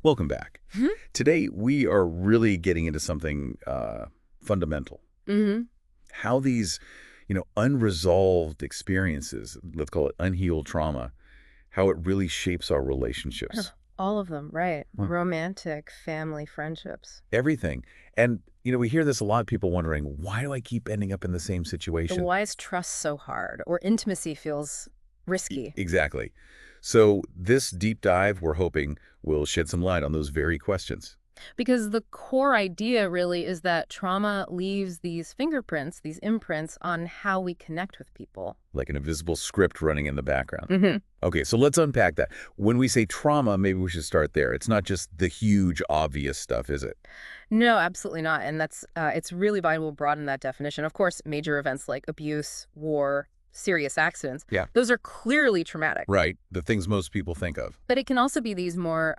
Welcome back. Hmm. Today, we are really getting into something fundamental. Hmm. How these, unresolved experiences, let's call it unhealed trauma, how it really shapes our relationships. All of them, right. Huh. Romantic, family, friendships. Everything. And, we hear this a lot, people wondering, why do I keep ending up in the same The situation? why is trust so hard, or intimacy feels risky. Exactly. So this deep dive, we're hoping, will shed some light on those very questions. Because the core idea really is that trauma leaves these fingerprints, these imprints on how we connect with people. Like an invisible script running in the background. Hmm. Okay, so let's unpack that. When we say trauma, maybe we should start there. It's not just the huge, obvious stuff, is it? No, absolutely not. And it's really vital to broaden that definition. Of course, major events like abuse, war, serious accidents, Yeah. those are clearly traumatic. Right, the things most people think of. But it can also be these more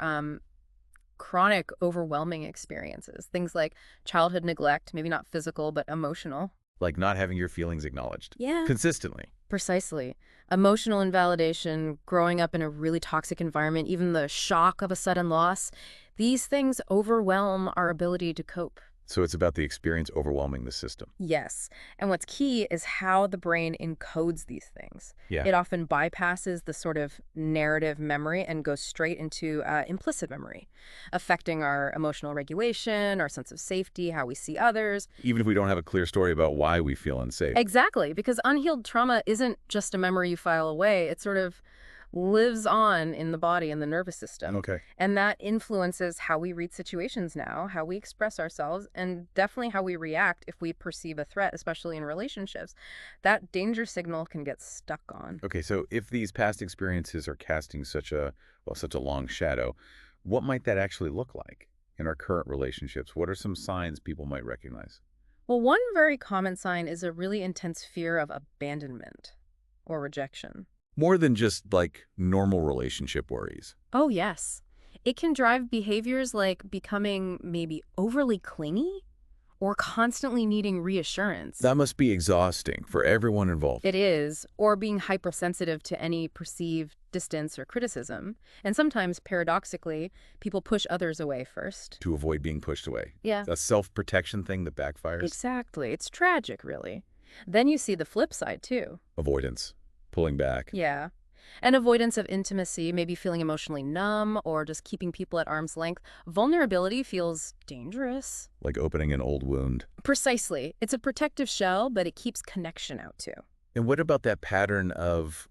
chronic, overwhelming experiences. Things like childhood neglect, maybe not physical, but emotional. Like not having your feelings acknowledged. Yeah. Consistently. Precisely. Emotional invalidation, growing up in a really toxic environment, even the shock of a sudden loss, these things overwhelm our ability to cope. So it's about the experience overwhelming the system. Yes. And what's key is how the brain encodes these things. Yeah. It often bypasses the sort of narrative memory and goes straight into implicit memory, affecting our emotional regulation, our sense of safety, how we see others. Even if we don't have a clear story about why we feel unsafe. Exactly, because unhealed trauma isn't just a memory you file away. It sort of lives on in the body and the nervous system. Okay. And that influences how we read situations now, how we express ourselves, and definitely how we react if we perceive a threat, especially in relationships. That danger signal can get stuck on. Okay, so if these past experiences are casting such a long shadow, what might that actually look like in our current relationships? What are some signs people might recognize? Well, one very common sign is a really intense fear of abandonment or rejection. More than just like normal relationship worries. Oh, yes. It can drive behaviors like becoming maybe overly clingy or constantly needing reassurance. That must be exhausting for everyone involved. It is, or being hypersensitive to any perceived distance or criticism. And sometimes, paradoxically, people push others away first. To avoid being pushed away. Yeah, A self-protection thing that backfires. exactly. It's tragic, really. Then you see the flip side, too. Avoidance. Pulling back. Yeah. An avoidance of intimacy, maybe feeling emotionally numb or just keeping people at arm's length. Vulnerability feels dangerous. Like opening an old wound. Precisely. It's a protective shell, but it keeps connection out, too. And what about that pattern of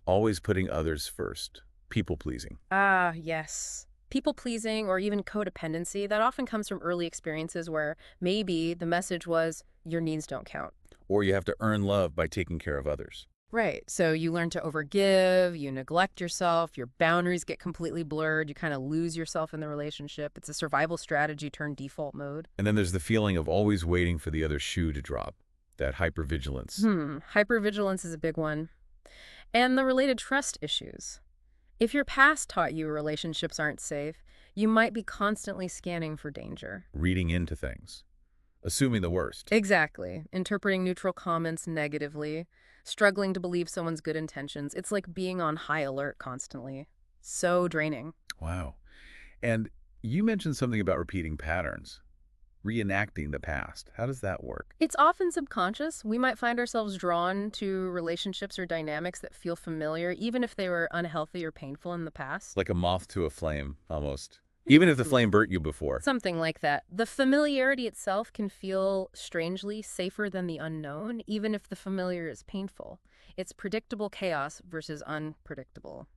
always putting others first? People-pleasing. Ah, yes. People-pleasing or even codependency, that often comes from early experiences where maybe the message was, your needs don't count. Or you have to earn love by taking care of others. Right. So you learn to overgive, you neglect yourself, your boundaries get completely blurred, you kind of lose yourself in the relationship. It's a survival strategy turned default mode. And then there's the feeling of always waiting for the other shoe to drop. That hypervigilance. Hypervigilance is a big one. And the related trust issues. If your past taught you relationships aren't safe, you might be constantly scanning for danger. Reading into things. Assuming the worst. Exactly. Interpreting neutral comments negatively, struggling to believe someone's good intentions. It's like being on high alert constantly. So draining. Wow. And you mentioned something about repeating patterns. Reenacting the past. How does that work? It's often subconscious. We might find ourselves drawn to relationships or dynamics that feel familiar, even if they were unhealthy or painful in the past. Like a moth to a flame, almost. Even if the flame burnt you before. Something like that. The familiarity itself can feel strangely safer than the unknown, even if the familiar is painful. It's predictable chaos versus unpredictable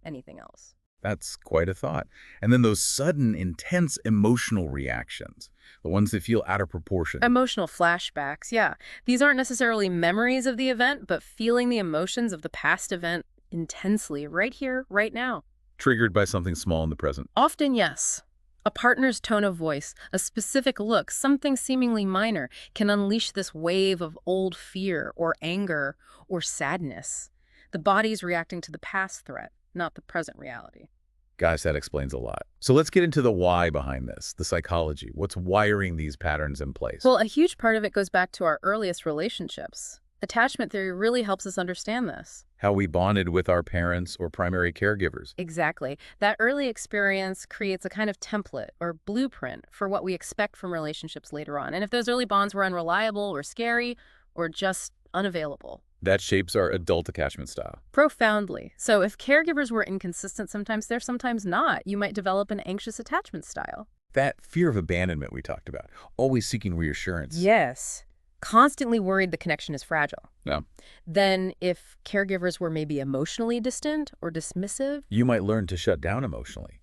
anything else. That's quite a thought. And then those sudden, intense emotional reactions, the ones that feel out of proportion. Emotional flashbacks, yeah. These aren't necessarily memories of the event, but feeling the emotions of the past event intensely, right here, right now. Triggered by something small in the present. Often, yes. A partner's tone of voice, a specific look, something seemingly minor, can unleash this wave of old fear or anger or sadness. The body's reacting to the past threat, not the present reality. Gosh, that explains a lot. So let's get into the why behind this, the psychology. What's wiring these patterns in place? Well, a huge part of it goes back to our earliest relationships. Attachment theory really helps us understand this. How we bonded with our parents or primary caregivers. Exactly. That early experience creates a kind of template or blueprint for what we expect from relationships later on. And if those early bonds were unreliable or scary or just unavailable. That shapes our adult attachment style. Profoundly. So if caregivers were inconsistent, sometimes they're, sometimes not. You might develop an anxious attachment style. That fear of abandonment we talked about, always seeking reassurance. Yes. Constantly worried the connection is fragile. No. Then if caregivers were maybe emotionally distant or dismissive, You might learn to shut down emotionally.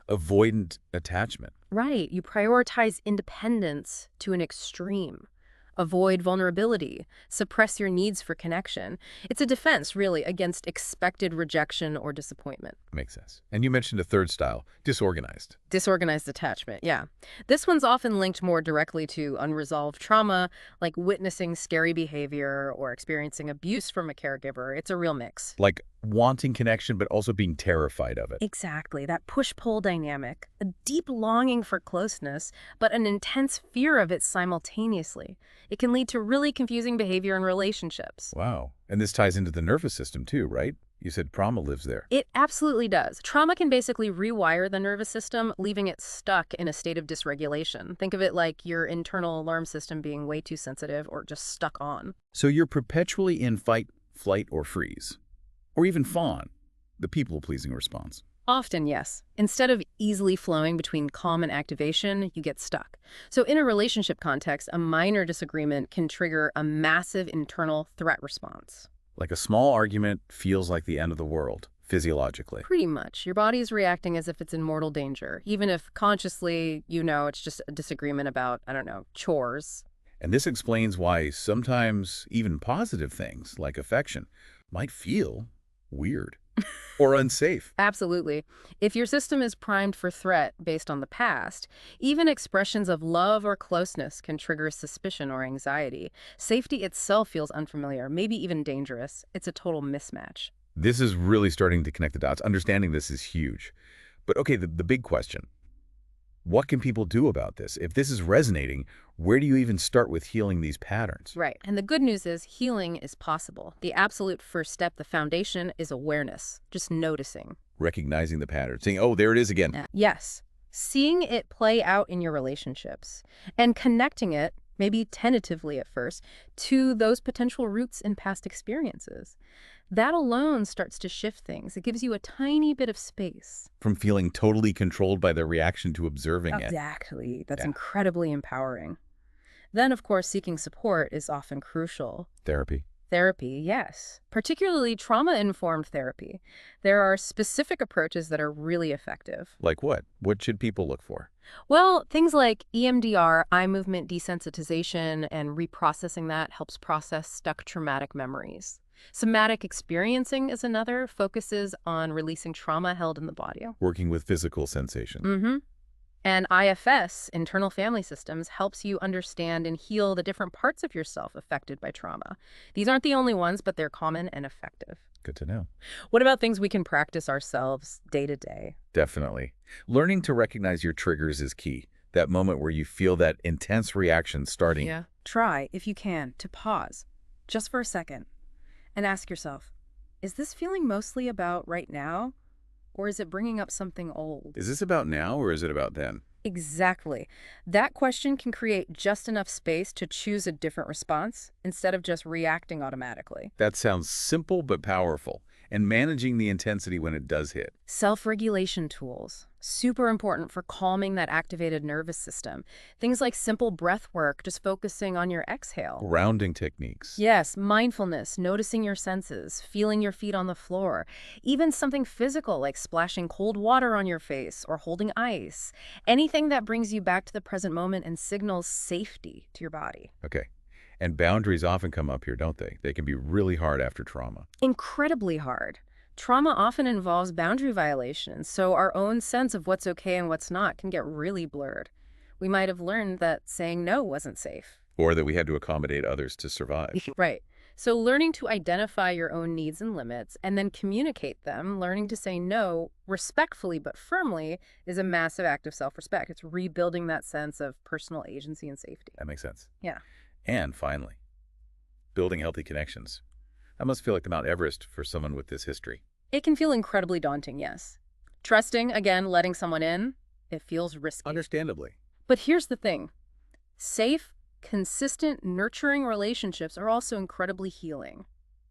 Avoidant attachment. right, you prioritize independence to an extreme. Avoid vulnerability, suppress your needs for connection. It's a defense, really, against expected rejection or disappointment. Makes sense. And you mentioned a third style, disorganized. Disorganized attachment, yeah. This one's often linked more directly to unresolved trauma, like witnessing scary behavior or experiencing abuse from a caregiver. It's a real mix. Like wanting connection, but also being terrified of it. Exactly, that push-pull dynamic. A deep longing for closeness, but an intense fear of it simultaneously. It can lead to really confusing behavior in relationships. Wow. And this ties into the nervous system too, right? You said trauma lives there. It absolutely does. Trauma can basically rewire the nervous system, leaving it stuck in a state of dysregulation. Think of it like your internal alarm system being way too sensitive or just stuck on. So you're perpetually in fight, flight, or freeze. Or even fawn, the people-pleasing response. Often, yes. Instead of easily flowing between calm and activation, you get stuck. So in a relationship context, a minor disagreement can trigger a massive internal threat response. Like a small argument feels like the end of the world, physiologically. Pretty much. Your body is reacting as if it's in mortal danger, even if consciously you know it's just a disagreement about, I don't know, chores. And this explains why sometimes even positive things, like affection, might feel weird or unsafe. Absolutely. If your system is primed for threat based on the past, even expressions of love or closeness can trigger suspicion or anxiety. Safety itself feels unfamiliar, maybe even dangerous. It's a total mismatch. This is really starting to connect the dots. Understanding this is huge. But okay, the big question. What can people do about this? If this is resonating, where do you even start with healing these patterns? Right. And the good news is healing is possible. The absolute first step, the foundation, is awareness, just noticing. Recognizing the pattern, saying, oh, there it is again. Yes. Seeing it play out in your relationships and connecting it, maybe tentatively at first, to those potential roots in past experiences. That alone starts to shift things. It gives you a tiny bit of space. From feeling totally controlled by the reaction to observing it. Exactly. That's Yeah. incredibly empowering. Then, of course, seeking support is often crucial. Therapy. Therapy, yes. Particularly trauma-informed therapy. There are specific approaches that are really effective. Like what? What should people look for? Well, things like EMDR, eye movement desensitization, and reprocessing that helps process stuck traumatic memories. Somatic experiencing is another, focuses on releasing trauma held in the body. Working with physical sensation. Mm-hmm. And IFS, internal family systems, helps you understand and heal the different parts of yourself affected by trauma. These aren't the only ones, but they're common and effective. Good to know. What about things we can practice ourselves day to day? Definitely. Learning to recognize your triggers is key. That moment where you feel that intense reaction starting. Yeah. Try, if you can, to pause, just for a second, and ask yourself, is this feeling mostly about right now? Or is it bringing up something old? Is this about now or is it about then? Exactly. That question can create just enough space to choose a different response instead of just reacting automatically. That sounds simple but powerful. And managing the intensity when it does hit. Self-regulation tools, super important for calming that activated nervous system. Things like simple breath work, just focusing on your exhale. Grounding techniques. Yes, mindfulness, noticing your senses, feeling your feet on the floor. Even something physical like splashing cold water on your face or holding ice. Anything that brings you back to the present moment and signals safety to your body. Okay. And boundaries often come up here, don't they? They can be really hard after trauma. Incredibly hard. Trauma often involves boundary violations, so our own sense of what's okay and what's not can get really blurred. We might have learned that saying no wasn't safe. Or that we had to accommodate others to survive. Right. So learning to identify your own needs and limits and then communicate them, learning to say no respectfully but firmly, is a massive act of self-respect. It's rebuilding that sense of personal agency and safety. That makes sense. Yeah. And finally, building healthy connections. That must feel like the Mount Everest for someone with this history. It can feel incredibly daunting, yes. Trusting, again, letting someone in, it feels risky. Understandably. But here's the thing. Safe, consistent, nurturing relationships are also incredibly healing.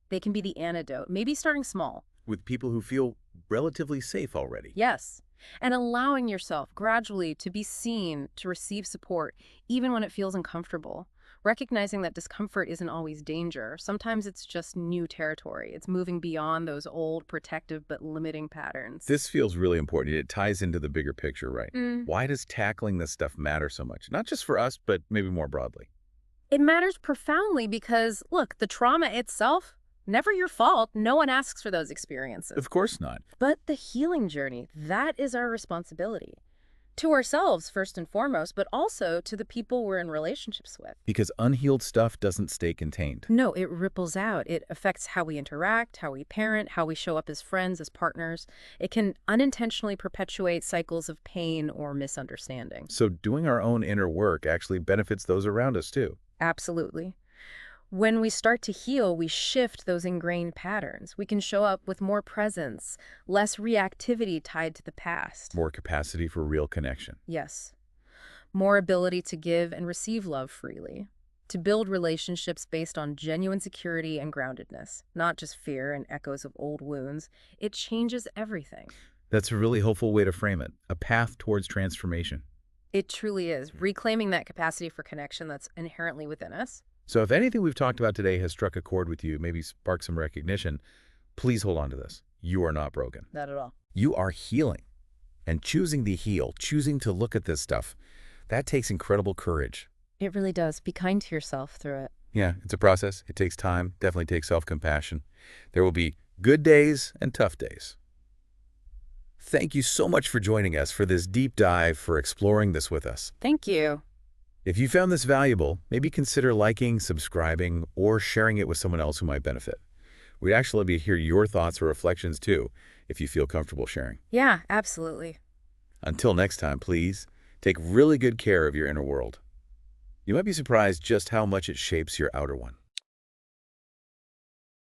They can be the antidote, maybe starting small. With people who feel relatively safe already. Yes. And allowing yourself gradually to be seen, to receive support, even when it feels uncomfortable. Recognizing that discomfort isn't always danger. Sometimes it's just new territory. It's moving beyond those old, protective, but limiting patterns. This feels really important. It ties into the bigger picture, right? Mm. Why does tackling this stuff matter so much? Not just for us, but maybe more broadly. It matters profoundly because, look, the trauma itself, never your fault. No one asks for those experiences. Of course not. But the healing journey, that is our responsibility. To ourselves, first and foremost, but also to the people we're in relationships with. Because unhealed stuff doesn't stay contained. No, it ripples out. It affects how we interact, how we parent, how we show up as friends, as partners. It can unintentionally perpetuate cycles of pain or misunderstanding. So doing our own inner work actually benefits those around us too. Absolutely. When we start to heal, we shift those ingrained patterns. We can show up with more presence, less reactivity tied to the past. More capacity for real connection. Yes. More ability to give and receive love freely. To build relationships based on genuine security and groundedness, not just fear and echoes of old wounds. It changes everything. That's a really hopeful way to frame it. A path towards transformation. It truly is. Reclaiming that capacity for connection that's inherently within us. So if anything we've talked about today has struck a chord with you, maybe sparked some recognition, please hold on to this. You are not broken. Not at all. You are healing. And choosing to heal, choosing to look at this stuff, that takes incredible courage. It really does. Be kind to yourself through it. Yeah, it's a process. It takes time, definitely takes self-compassion. There will be good days and tough days. Thank you so much for joining us for this deep dive, for exploring this with us. Thank you. If you found this valuable, maybe consider liking, subscribing, or sharing it with someone else who might benefit. We'd actually love to hear your thoughts or reflections too, if you feel comfortable sharing. Yeah, absolutely. Until next time, please, take really good care of your inner world. You might be surprised just how much it shapes your outer one.